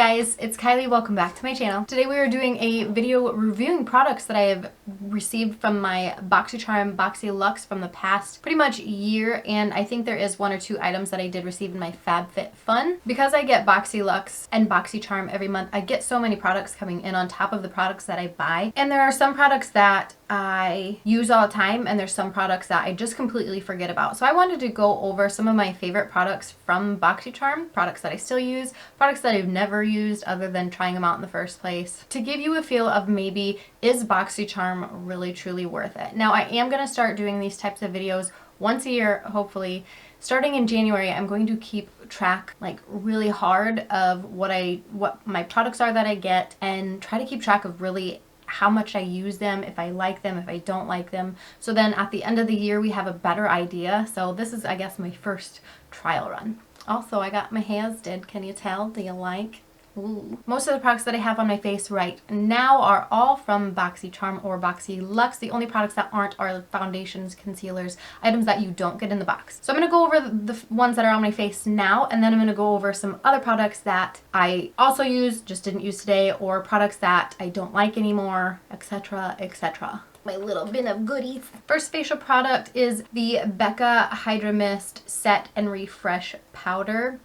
guys, it's Kylie. Welcome back to my channel. Today we are doing a video reviewing products that I have received from my BoxyCharm Boxy Luxe from the past pretty much year, and I think there is one or two items that I did receive in my FabFitFun. Because I get Boxy Luxe and BoxyCharm every month, I get so many products coming in on top of the products that I buy, and there are some products that I use all the time and there's some products that I just completely forget about. So I wanted to go over some of my favorite products from BoxyCharm, products that I still use, products that I've never used other than trying them out in the first place, to give you a feel of maybe is BoxyCharm really truly worth it. Now I am going to start doing these types of videos once a year, hopefully. Starting in January, I'm going to keep track like really hard of what my products are that I get, and try to keep track of really how much I use them, if I like them, if I don't like them. So then at the end of the year, we have a better idea. So this is, I guess, my first trial run. Also, I got my hairs did. Can you tell? Do you like? Ooh. Most of the products that I have on my face right now are all from BoxyCharm or Boxy Luxe. The only products that aren't are foundations, concealers, items that you don't get in the box. So I'm going to go over the ones that are on my face now, and then I'm going to go over some other products that I also use, just didn't use today, or products that I don't like anymore, etc., etc. My little bin of goodies. First facial product is the Becca Hydra Mist Set and Refresh Powder.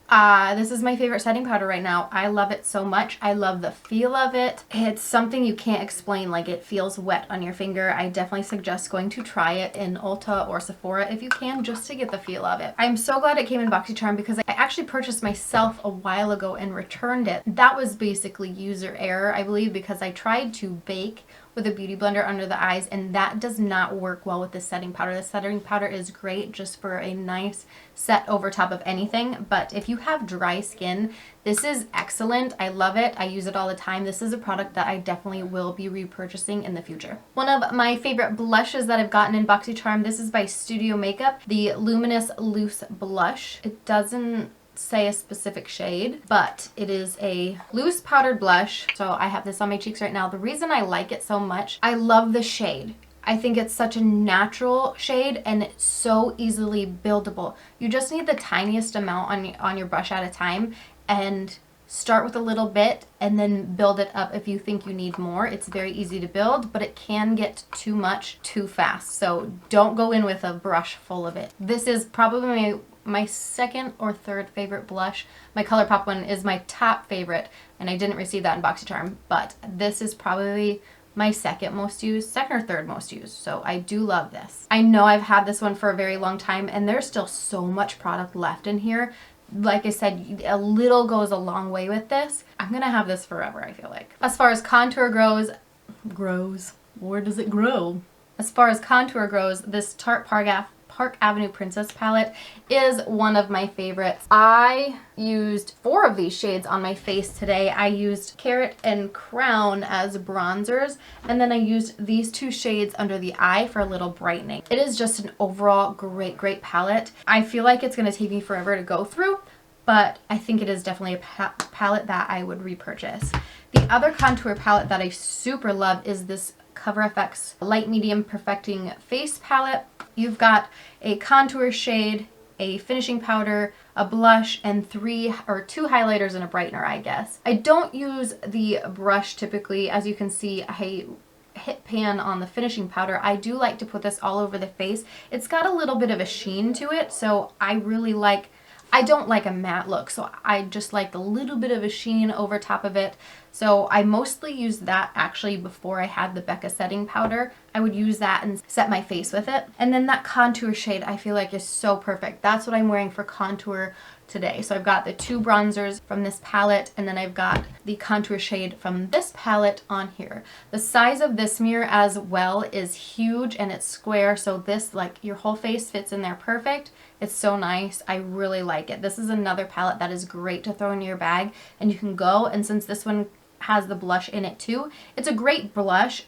This is my favorite setting powder right now. I love it so much. I love the feel of it. It's something you can't explain, like it feels wet on your finger. I definitely suggest going to try it in Ulta or Sephora if you can, just to get the feel of it. I'm so glad it came in BoxyCharm because I actually purchased myself a while ago and returned it. That was basically user error, I believe, because I tried to bake with a beauty blender under the eyes, and that does not work well with the setting powder. The setting powder is great just for a nice set over top of anything, but if you have dry skin, this is excellent. I love it. I use it all the time. This is a product that I definitely will be repurchasing in the future. One of my favorite blushes that I've gotten in BoxyCharm, this is by Studio Makeup, the Luminous Loose Blush. It doesn't say a specific shade, but it is a loose powdered blush. So I have this on my cheeks right now. The reason I like it so much, I love the shade. I think it's such a natural shade and it's so easily buildable. You just need the tiniest amount on your brush at a time, and start with a little bit and then build it up if you think you need more. It's very easy to build, but it can get too much too fast. So don't go in with a brush full of it. This is probably my second or third favorite blush. My ColourPop one is my top favorite, and I didn't receive that in BoxyCharm, but this is probably my second or third most used. So I do love this. I know I've had this one for a very long time, and there's still so much product left in here. Like I said, a little goes a long way with this. I'm gonna have this forever, I feel like. As far as contour grows, where does it grow? As far as contour grows, this Tarte Park Avenue Princess palette is one of my favorites. I used 4 of these shades on my face today. I used Carrot and Crown as bronzers, and then I used these 2 shades under the eye for a little brightening. It is just an overall great palette. I feel like it's going to take me forever to go through, but I think it is definitely a palette that I would repurchase. The other contour palette that I super love is this Cover FX Light Medium Perfecting Face Palette. You've got a contour shade, a finishing powder, a blush, and 2 highlighters and a brightener, I guess. I don't use the brush typically. As you can see, I hit pan on the finishing powder. I do like to put this all over the face. It's got a little bit of a sheen to it, so I don't like a matte look, so I just like a little bit of a sheen over top of it. So I mostly use that actually before I had the Becca setting powder. I would use that and set my face with it. And then that contour shade I feel like is so perfect. That's what I'm wearing for contour today. So I've got the 2 bronzers from this palette, and then I've got the contour shade from this palette on here. The size of this mirror as well is huge, and it's square, so this, like, your whole face fits in there perfect. It's so nice. I really like it. This is another palette that is great to throw in your bag, and you can go, and since this one has the blush in it too, it's a great blush.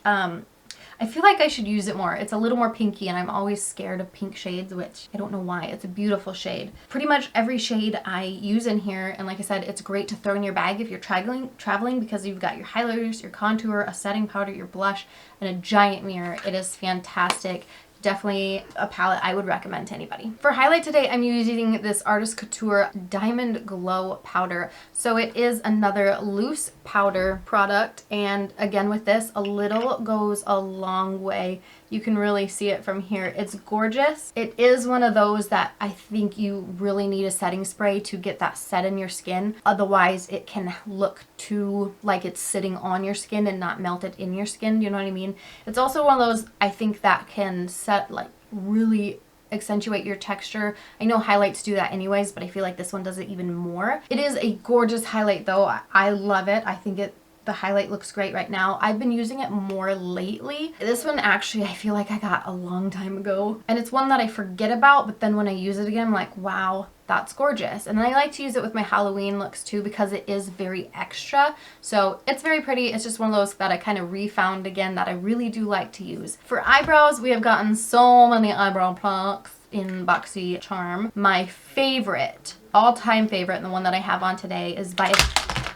I feel like I should use it more. It's a little more pinky, and I'm always scared of pink shades, which I don't know why. It's a beautiful shade. Pretty much every shade I use in here, and like I said, it's great to throw in your bag if you're traveling because you've got your highlighters, your contour, a setting powder, your blush, and a giant mirror. It is fantastic definitely a palette I would recommend to anybody. For highlight today, I'm using this Artist Couture Diamond Glow powder. So it is another loose powder product, and again with this, a little goes a long way. You can really see it from here. It's gorgeous. It is one of those that I think you really need a setting spray to get that set in your skin. Otherwise, it can look too like it's sitting on your skin and not melted in your skin. You know what I mean? It's also one of those, I think, that can set like really accentuate your texture. I know highlights do that anyways, but I feel like this one does it even more. It is a gorgeous highlight though. I love it. I think the highlight looks great right now. I've been using it more lately. This one actually I feel like I got a long time ago, and it's one that I forget about, but then when I use it again I'm like, wow, that's gorgeous. And I like to use it with my Halloween looks too because it is very extra. So it's very pretty. It's just one of those that I kind of refound again that I really do like to use. For eyebrows, we have gotten so many eyebrow products in BoxyCharm. My favorite, all-time favorite, and the one that I have on today is by,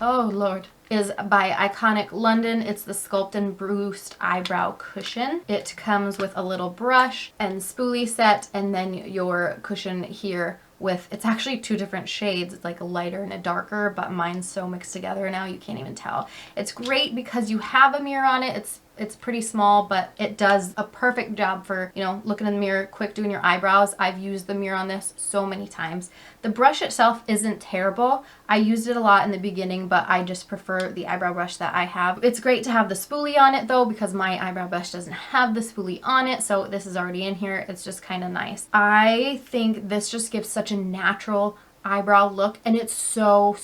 oh Lord, is by Iconic London. It's the Sculpt and Boost Eyebrow Cushion. It comes with a little brush and spoolie set, and then your cushion here with, it's actually two different shades. It's like a lighter and a darker, but mine's so mixed together now you can't even tell. It's great because you have a mirror on it. It's pretty small, but it does a perfect job for, you know, looking in the mirror, quick doing your eyebrows. I've used the mirror on this so many times. The brush itself isn't terrible. I used it a lot in the beginning, but I just prefer the eyebrow brush that I have. It's great to have the spoolie on it though, because my eyebrow brush doesn't have the spoolie on it, so this is already in here. It's just kind of nice. I think this just gives such a natural eyebrow look, and it's so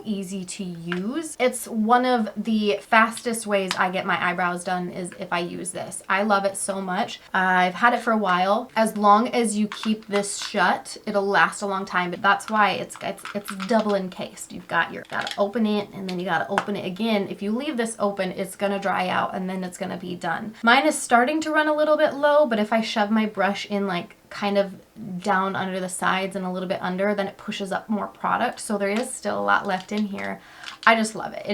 easy to use. It's one of the fastest ways I get my eyebrows done is if I use this. I love it so much. I've had it for a while. As long as you keep this shut, it'll last a long time. But that's why it's double encased. You've gotta open it, and then you gotta open it again. If you leave this open, it's gonna dry out and then it's gonna be done. Mine is starting to run a little bit low, but if I shove my brush in like kind of down under the sides and a little bit under, then it pushes up more product. So there is still a lot left in here. I just love it.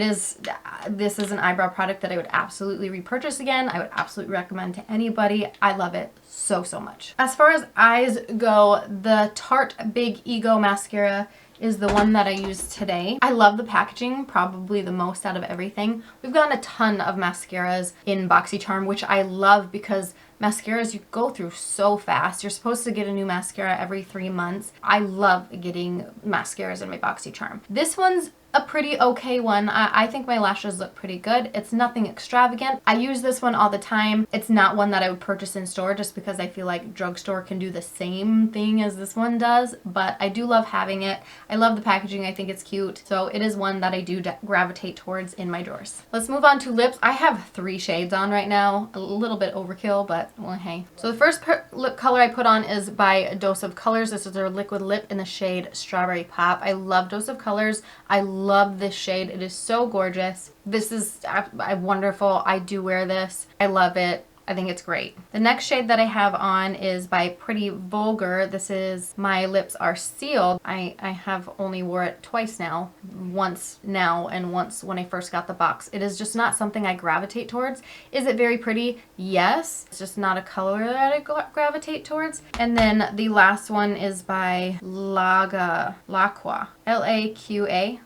This is an eyebrow product that I would absolutely repurchase again. I would absolutely recommend to anybody. I love it so much. As far as eyes go, the Tarte Big Ego mascara is the one that I used today. I love the packaging, probably the most out of everything. We've gotten a ton of mascaras in BoxyCharm, which I love because mascaras you go through so fast. You're supposed to get a new mascara every 3 months. I love getting mascaras in my BoxyCharm. This one's a pretty okay one. I think my lashes look pretty good. It's nothing extravagant. I use this one all the time. It's not one that I would purchase in store just because I feel like drugstore can do the same thing as this one does, but I do love having it. I love the packaging. I think it's cute. So it is one that I do gravitate towards in my drawers. Let's move on to lips. I have 3 shades on right now. A little bit overkill, but well, hey. So the first lip color I put on is by Dose of Colors. This is their liquid lip in the shade Strawberry Pop. I love Dose of Colors. I love this shade. It is so gorgeous. This is wonderful. I do wear this. I love it. I think it's great. The next shade that I have on is by Pretty Vulgar. This is My Lips Are Sealed. I have only wore it twice now. Once now and once when I first got the box. It is just not something I gravitate towards. Is it very pretty? Yes. It's just not a color that I gravitate towards. And then the last one is by Laqua. L-A-Q-A.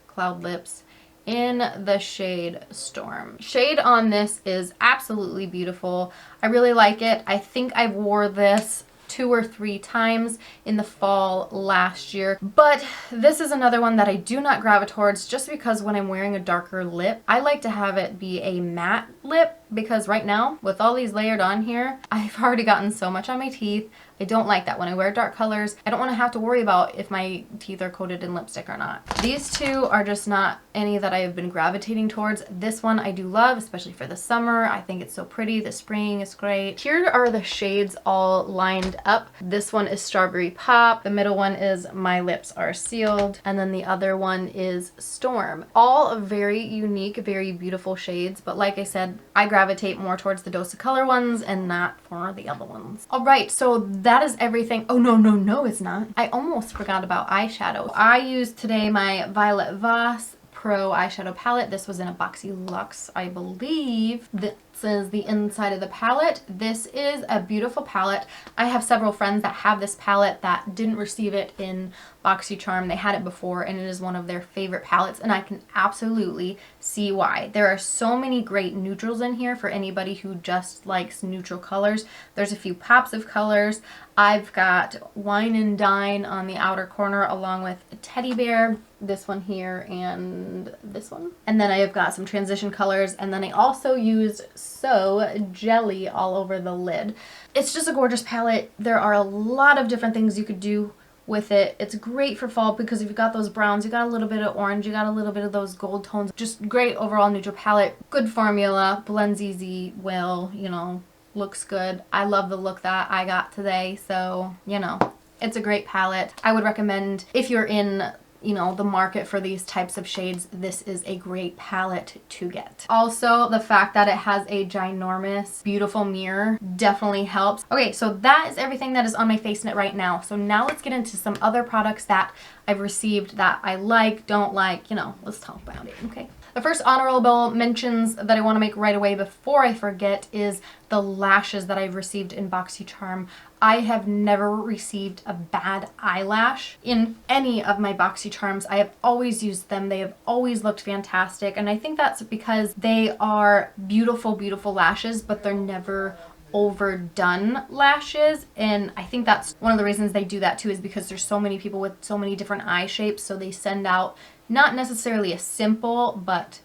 Cloud Lips in the shade Storm. Shade on this is absolutely beautiful. I really like it. I think I wore this 2 or 3 times in the fall last year, but this is another one that I do not gravitate towards just because when I'm wearing a darker lip, I like to have it be a matte lip, because right now with all these layered on here, I've already gotten so much on my teeth. I don't like that. When I wear dark colors, I don't want to have to worry about if my teeth are coated in lipstick or not. These two are just not any that I have been gravitating towards. This one I do love, especially for the summer. I think it's so pretty. The spring is great. Here are the shades all lined up. This one is Strawberry Pop. The middle one is My Lips Are Sealed. And then the other one is Storm. All very unique, very beautiful shades. But like I said, I gravitate more towards the Dose of Color ones and not for the other ones. All right, so that is everything. Oh, no, it's not. I almost forgot about eyeshadow. I used today my Violet Voss Pro eyeshadow palette. This was in a Boxy Luxe, I believe. That's This is the inside of the palette. This is a beautiful palette. I have several friends that have this palette that didn't receive it in BoxyCharm. They had it before and it is one of their favorite palettes, and I can absolutely see why. There are so many great neutrals in here for anybody who just likes neutral colors. There's a few pops of colors. I've got Wine and Dine on the outer corner along with a teddy bear, this one here and this one. And then I have got some transition colors, and then I also used So Jelly all over the lid. It's just a gorgeous palette. There are a lot of different things you could do with it. It's great for fall because if you've got those browns, you got a little bit of orange, you got a little bit of those gold tones. Just great overall neutral palette. Good formula, blends easy, well, you know, looks good. I love the look that I got today, so, you know, it's a great palette. I would recommend if you're in, you know, the market for these types of shades, this is a great palette to get. Also, the fact that it has a ginormous, beautiful mirror definitely helps. Okay, so that is everything that is on my face knit right now. So now let's get into some other products that I've received that I like, don't like, you know, let's talk about it, okay? The first honorable mentions that I want to make right away before I forget is the lashes that I've received in BoxyCharm. I have never received a bad eyelash in any of my BoxyCharms. I have always used them. They have always looked fantastic, and I think that's because they are beautiful, beautiful lashes, but they're never overdone lashes, and I think that's one of the reasons they do that too, is because there's so many people with so many different eye shapes, so they send out not necessarily a simple but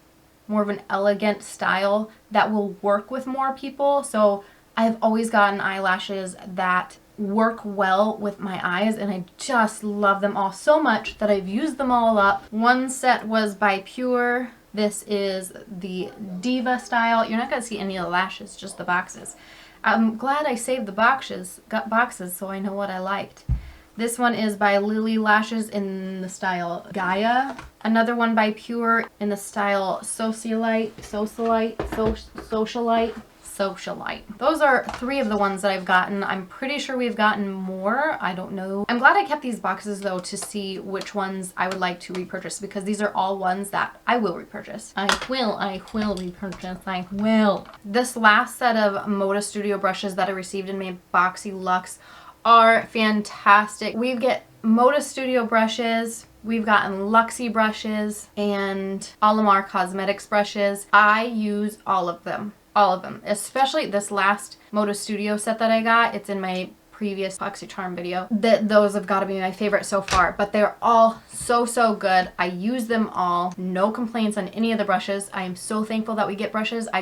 more of an elegant style that will work with more people. So I've always gotten eyelashes that work well with my eyes, and I just love them all so much that I've used them all up. One set was by Pure. This is the Diva style. You're not going to see any of the lashes, just the boxes. I'm glad I saved the boxes so I know what I liked. This one is by Lily Lashes in the style Gaia. Another one by Pure in the style Socialite. Those are three of the ones that I've gotten. I'm pretty sure we've gotten more. I don't know. I'm glad I kept these boxes though to see which ones I would like to repurchase, because these are all ones that I will repurchase. I will repurchase. I will. This last set of Moda Studio brushes that I received in my Boxy Luxe are fantastic. We get Moda Studio brushes, we've gotten Luxie brushes, and Alamar Cosmetics brushes. I use all of them. All of them, especially this last Moda Studio set that I got. It's in my previous BoxyCharm video. Those have got to be my favorite so far, but they're all so good. I use them all. No complaints on any of the brushes. I am so thankful that we get brushes. I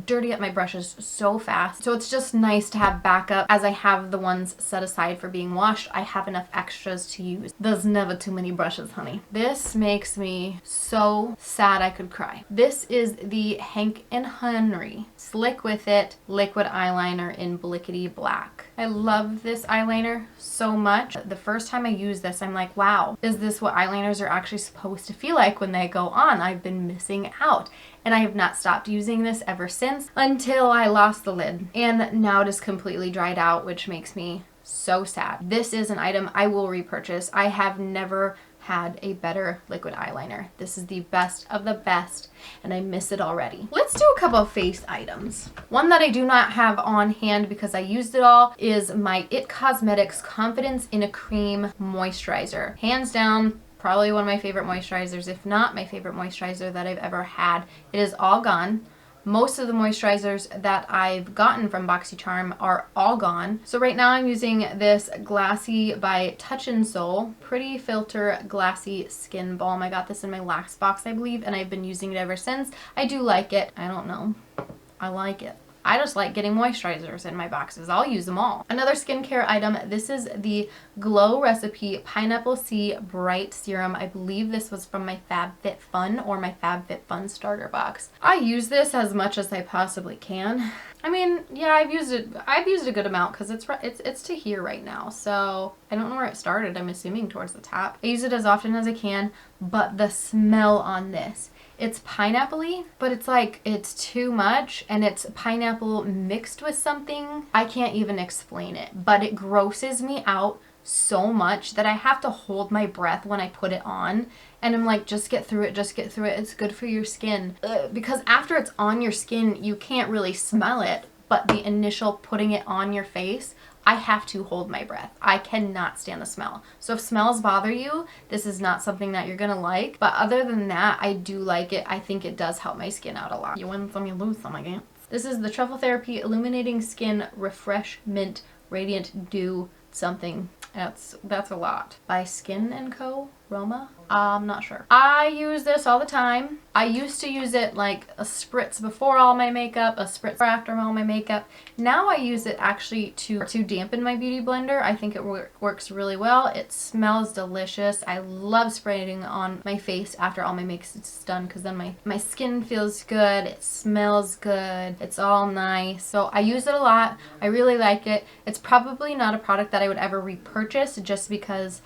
dirty up my brushes so fast. So it's just nice to have backup. As I have the ones set aside for being washed, I have enough extras to use. There's never too many brushes, honey. This makes me so sad I could cry. This is the Hank and Henry Slick With It liquid eyeliner in Blickety Black. I love this eyeliner so much. The first time I used this, I'm like, wow, is this what eyeliners are actually supposed to feel like when they go on? I've been missing out. And I have not stopped using this ever since until I lost the lid. And now it is completely dried out, which makes me so sad. This is an item I will repurchase. I have never had a better liquid eyeliner. This is the best of the best, and I miss it already. Let's do a couple of face items. One that I do not have on hand because I used it all is my IT Cosmetics Confidence in a Cream Moisturizer. Hands down, probably one of my favorite moisturizers, if not my favorite moisturizer that I've ever had. It is all gone. Most of the moisturizers that I've gotten from BoxyCharm are all gone. So right now I'm using this Glassy by Touch in Soul Pretty Filter Glassy Skin Balm. I got this in my last box, I believe, and I've been using it ever since. I do like it. I don't know. I like it. I just like getting moisturizers in my boxes. I'll use them all. Another skincare item, this is the Glow Recipe Pineapple C Bright Serum. I believe this was from my FabFitFun or my FabFitFun starter box. I use this as much as I possibly can. I mean, yeah, I've used a good amount because it's to here right now. So I don't know where it started. I'm assuming towards the top. I use it as often as I can, but the smell on this, it's pineapple-y, but it's like, it's too much, and it's pineapple mixed with something. I can't even explain it, but it grosses me out so much that I have to hold my breath when I put it on. And I'm like, just get through it, just get through it. It's good for your skin. Because after it's on your skin, you can't really smell it. But the initial putting it on your face, I have to hold my breath. I cannot stand the smell. So if smells bother you, this is not something that you're gonna like. But other than that, I do like it. I think it does help my skin out a lot. You win some, you lose some, I guess. This is the Truffle Therapy Illuminating Skin Refresh Mint Radiant Dew something. That's a lot. By Skin & Co. Roma? I'm not sure. I use this all the time. I used to use it like a spritz before all my makeup, a spritz after all my makeup. Now I use it actually to dampen my beauty blender. I think it works really well. It smells delicious. I love spraying it on my face after all my makeup's done because then my skin feels good. It smells good. It's all nice. So I use it a lot. I really like it. It's probably not a product that I would ever repurchase just because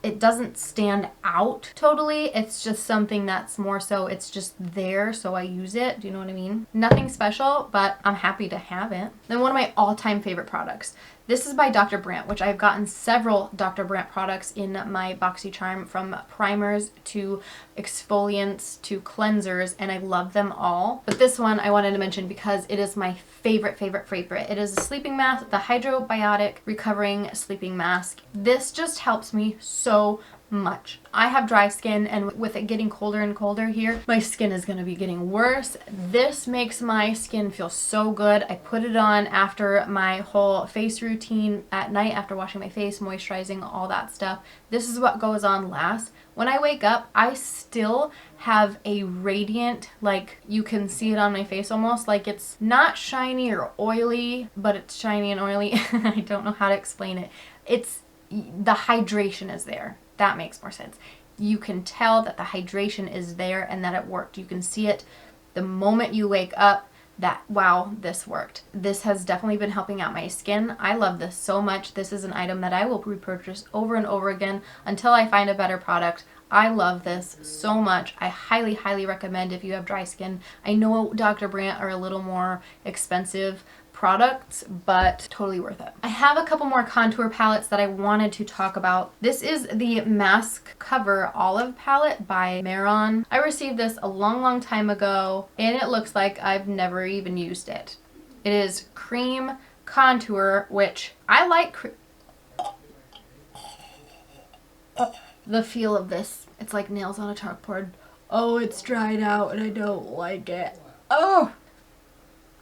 it doesn't stand out totally. It's just something that's more so, it's just there, so I use it. Do you know what I mean? Nothing special, but I'm happy to have it. Then one of my all-time favorite products. This is by Dr. Brandt, which I've gotten several Dr. Brandt products in my BoxyCharm, from primers to exfoliants to cleansers, and I love them all. But this one I wanted to mention because it is my favorite. It is a sleeping mask, the Hydrobiotic Recovering Sleeping Mask. This just helps me so much. I have dry skin, and with it getting colder and colder here, my skin is going to be getting worse. This makes my skin feel so good. I put it on after my whole face routine at night after washing my face, moisturizing, all that stuff. This is what goes on last. When I wake up, I still have a radiant, like you can see it on my face almost, like it's not shiny or oily, but it's shiny and oily. I don't know how to explain it. It's the hydration is there. That makes more sense. You can tell that the hydration is there and that it worked. You can see it the moment you wake up that, wow, this worked. This has definitely been helping out my skin. I love this so much. This is an item that I will repurchase over and over again until I find a better product. I love this so much. I highly recommend if you have dry skin. I know Dr. Brandt are a little more expensive products, but totally worth it. I have a couple more contour palettes that I wanted to talk about. This is the Mask Cover Olive palette by Maron. I received this a long time ago, and it looks like I've never even used it. It is cream contour, which I like. The feel of this, it's like nails on a chalkboard. Oh, it's dried out and I don't like it. Oh!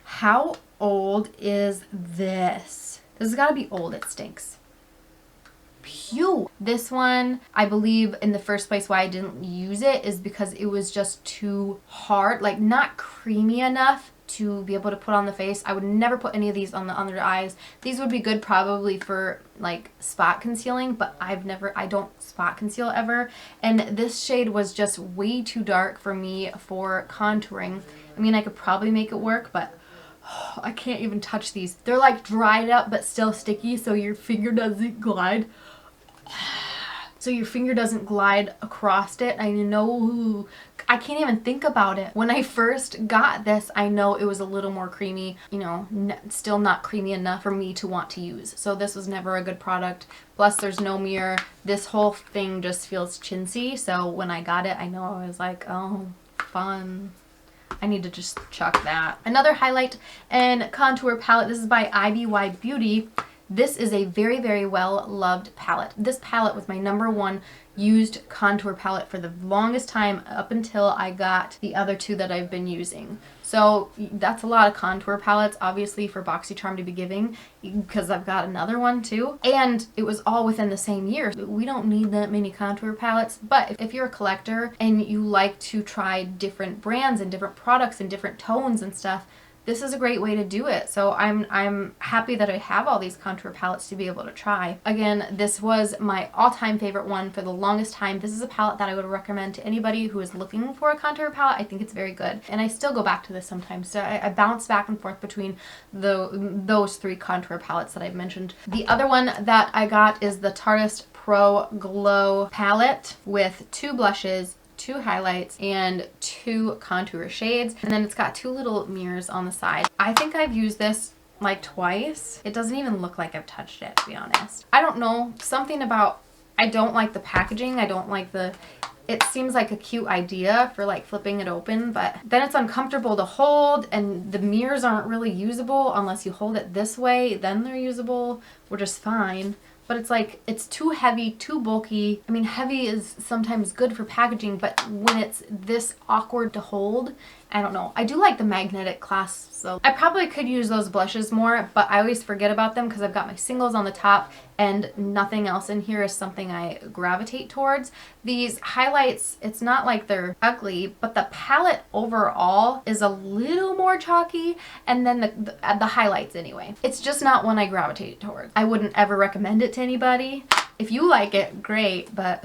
How old is this? This has got to be old. It stinks. Pew! This one, I believe in the first place why I didn't use it is because it was just too hard, like not creamy enough to be able to put on the face. I would never put any of these on the under eyes. These would be good probably for like spot concealing, but I don't spot conceal ever. And this shade was just way too dark for me for contouring. I mean, I could probably make it work, but I can't even touch these. They're like dried up but still sticky, so your finger doesn't glide. So your finger doesn't glide across it. I know, I can't even think about it. When I first got this, I know it was a little more creamy, you know, still not creamy enough for me to want to use. So this was never a good product. Plus there's no mirror. This whole thing just feels chintzy. So when I got it, I know I was like, oh, fun. I need to just chuck that. Another highlight and contour palette. This is by IBY Beauty. This is a very well loved palette. This palette was my #1 used contour palette for the longest time up until I got the other two that I've been using. So that's a lot of contour palettes obviously for BoxyCharm to be giving, because I've got another one too. And it was all within the same year. We don't need that many contour palettes, but if you're a collector and you like to try different brands and different products and different tones and stuff, this is a great way to do it. So I'm happy that I have all these contour palettes to be able to try. Again, this was my all-time favorite one for the longest time. This is a palette that I would recommend to anybody who is looking for a contour palette. I think it's very good. And I still go back to this sometimes. So I bounce back and forth between those 3 contour palettes that I've mentioned. The other one that I got is the Tarteist Pro Glow palette with 2 blushes, 2 highlights, and 2 contour shades, and then it's got 2 little mirrors on the side. I think I've used this like twice. It doesn't even look like I've touched it, to be honest. I don't know, something about, I don't like the packaging. I don't like the, it seems like a cute idea for like flipping it open, but then it's uncomfortable to hold, and the mirrors aren't really usable unless you hold it this way, then they're usable, which is fine. But it's like, it's too heavy, too bulky. I mean, heavy is sometimes good for packaging, but when it's this awkward to hold, I don't know. I do like the magnetic clasps though. I probably could use those blushes more, but I always forget about them because I've got my singles on the top and nothing else in here is something I gravitate towards. These highlights, it's not like they're ugly, but the palette overall is a little more chalky, and then the highlights anyway. It's just not one I gravitate towards. I wouldn't ever recommend it to anybody. If you like it, great, but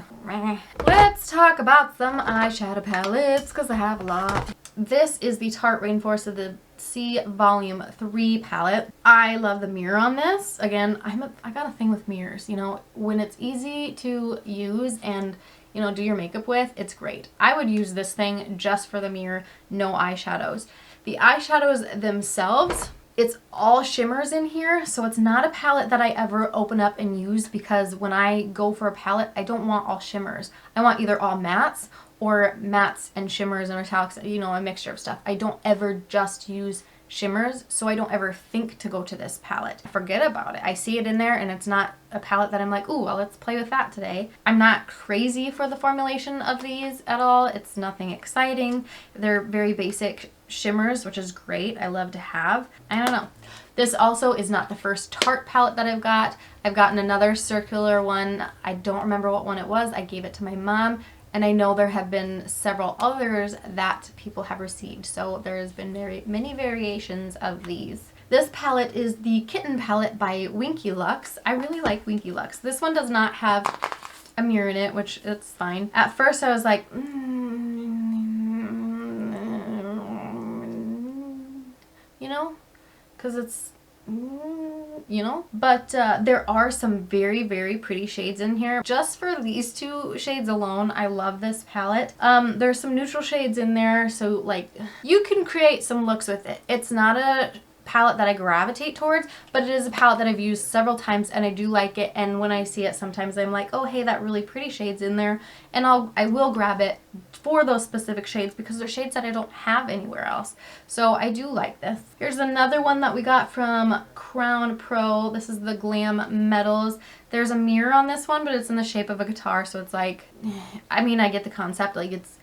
let's talk about some eyeshadow palettes because I have a lot. This is the Tarte Rainforest of the Sea Volume 3 palette. I love the mirror on this. Again, I got a thing with mirrors, you know, when it's easy to use and, you know, do your makeup with, it's great. I would use this thing just for the mirror, no eyeshadows. The eyeshadows themselves, it's all shimmers in here, so it's not a palette that I ever open up and use because when I go for a palette, I don't want all shimmers. I want either all mattes or mattes and shimmers and metallics, you know, a mixture of stuff. I don't ever just use shimmers, so I don't ever think to go to this palette. I forget about it. I see it in there and it's not a palette that I'm like, ooh, well, let's play with that today. I'm not crazy for the formulation of these at all. It's nothing exciting. They're very basic shimmers, which is great. I love to have. I don't know. This also is not the first Tarte palette that I've got. I've gotten another circular one. I don't remember what one it was. I gave it to my mom. And I know there have been several others that people have received. So there has been many variations of these. This palette is the Kitten palette by Winky Lux. I really like Winky Lux. This one does not have a mirror in it, which it's fine. At first I was like, you know, because it's, you know, but there are some very, very pretty shades in here. Just for these two shades alone, I love this palette. There's some neutral shades in there, so like you can create some looks with it. It's not a palette that I gravitate towards, but it is a palette that I've used several times and I do like it, and when I see it sometimes I'm like, oh hey, that really pretty shade's in there, and I will grab it for those specific shades because they're shades that I don't have anywhere else. So I do like this. Here's another one that we got from Crown Pro. This is the Glam Metals. There's a mirror on this one, but it's in the shape of a guitar, so it's like, I mean, I get the concept, like it's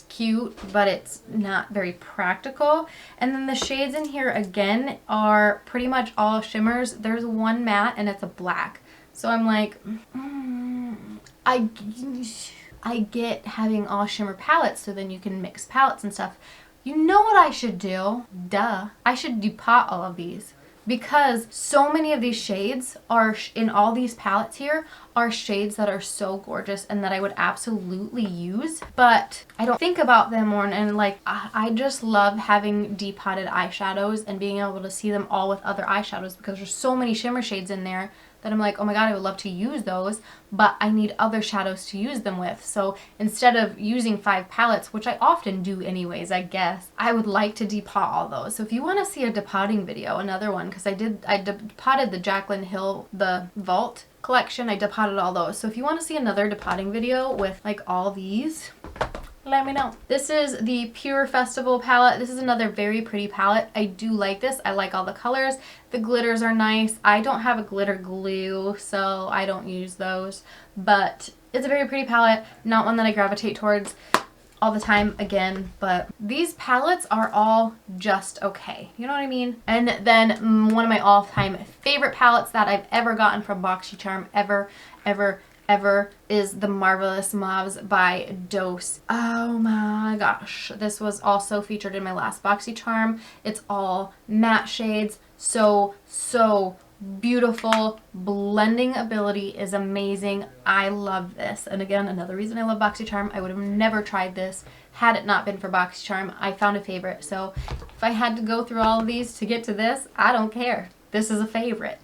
cute, but it's not very practical. And then the shades in here again are pretty much all shimmers. There's one matte and it's a black. So I'm like, I get having all shimmer palettes so then you can mix palettes and stuff. You know what I should do? Duh. I should depot all of these. Because so many of these shades are, in all these palettes here, are shades that are so gorgeous and that I would absolutely use, but I don't think about them more, and like, I just love having depotted eyeshadows and being able to see them all with other eyeshadows because there's so many shimmer shades in there that I'm like, oh my god, I would love to use those, but I need other shadows to use them with. So instead of using 5 palettes, which I often do anyways, I guess, I would like to depot all those. So if you want to see a depotting video, another one, because I depotted the Jaclyn Hill, the Vault collection, I depotted all those. So if you want to see another depotting video with like all these, let me know. This is the Pure Festival palette. This is another very pretty palette. I do like this. I like all the colors. The glitters are nice. I don't have a glitter glue, so I don't use those. But it's a very pretty palette. Not one that I gravitate towards all the time again, but these palettes are all just okay. You know what I mean? And then one of my all-time favorite palettes that I've ever gotten from BoxyCharm, ever is the Marvelous Mauves by Dose. Oh my gosh. This was also featured in my last BoxyCharm. It's all matte shades. So beautiful. Blending ability is amazing. I love this. And again, another reason I love BoxyCharm. I would have never tried this had it not been for BoxyCharm. I found a favorite. So if I had to go through all of these to get to this, I don't care. This is a favorite.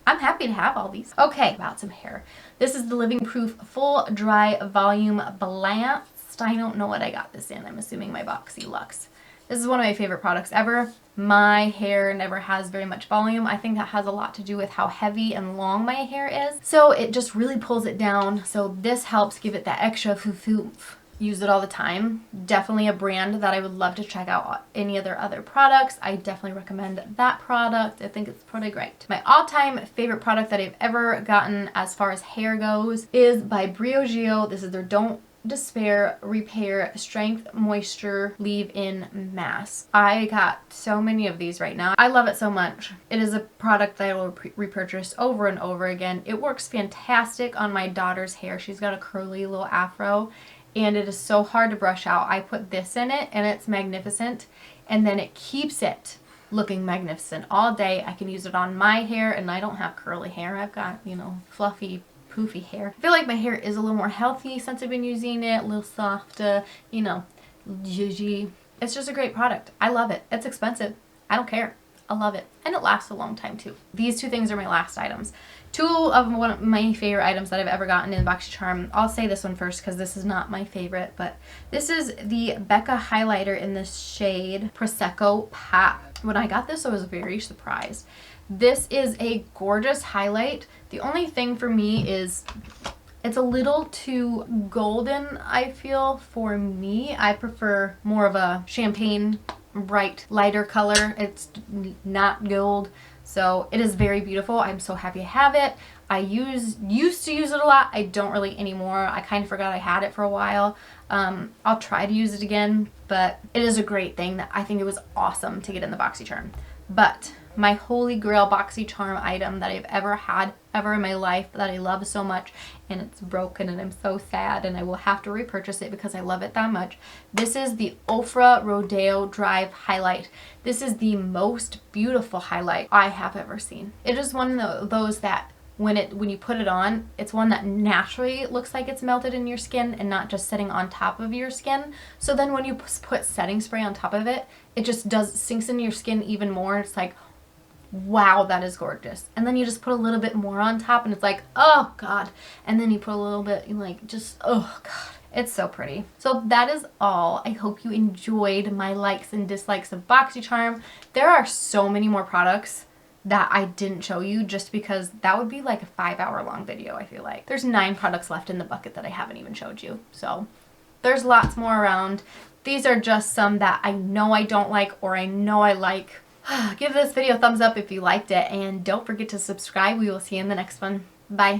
I'm happy to have all these. Okay, about some hair. This is the Living Proof Full Dry Volume Balanced. I don't know what I got this in. I'm assuming my Boxy Luxe This is one of my favorite products ever. My hair never has very much volume. I think that has a lot to do with how heavy and long my hair is. So it just really pulls it down. So this helps give it that extra foof. Use it all the time. Definitely a brand that I would love to check out any of their other products. I definitely recommend that product. I think it's pretty great. My all-time favorite product that I've ever gotten as far as hair goes is by Briogeo. This is their Don't Despair Repair Strength Moisture Leave-In Mask. I got so many of these right now. I love it so much. It is a product that I will repurchase over and over again. It works fantastic on my daughter's hair. She's got a curly little afro and it is so hard to brush out. I put this in it and it's magnificent, and then it keeps it looking magnificent all day. I can use it on my hair, and I don't have curly hair. I've got, you know, fluffy poofy hair. I feel like my hair is a little more healthy since I've been using it, a little softer, you know, zhuzhy. It's just a great product. I love it. It's expensive. I don't care. I love it. And it lasts a long time too. These two things are my last items. Two of one of my favorite items that I've ever gotten in BoxyCharm. I'll say this one first because this is not my favorite, but this is the Becca highlighter in the shade Prosecco Pop. When I got this, I was very surprised. This is a gorgeous highlight. The only thing for me is it's a little too golden, I feel, for me. I prefer more of a champagne, bright, lighter color. It's not gold. So it is very beautiful. I'm so happy I have it. I used to use it a lot. I don't really anymore. I kind of forgot I had it for a while. I'll try to use it again, but it is a great thing. That I think it was awesome to get in the BoxyCharm. But my holy grail BoxyCharm item that I've ever had in my life that I love so much, and it's broken and I'm so sad and I will have to repurchase it because I love it that much. This is the Ofra Rodeo Drive Highlight. This is the most beautiful highlight I have ever seen. It is one of those that when you put it on, it's one that naturally looks like it's melted in your skin and not just sitting on top of your skin. So then when you put setting spray on top of it, it just sinks into your skin even more. It's like, wow, that is gorgeous. And then you just put a little bit more on top and it's like, oh God. And then you put a little bit, like, just, oh God. It's so pretty. So that is all. I hope you enjoyed my likes and dislikes of BoxyCharm. There are so many more products that I didn't show you just because that would be like a 5-hour long video, I feel like. There's 9 products left in the bucket that I haven't even showed you. So there's lots more around. These are just some that I know I don't like or I know I like. Give this video a thumbs up if you liked it, and don't forget to subscribe. We will see you in the next one. Bye.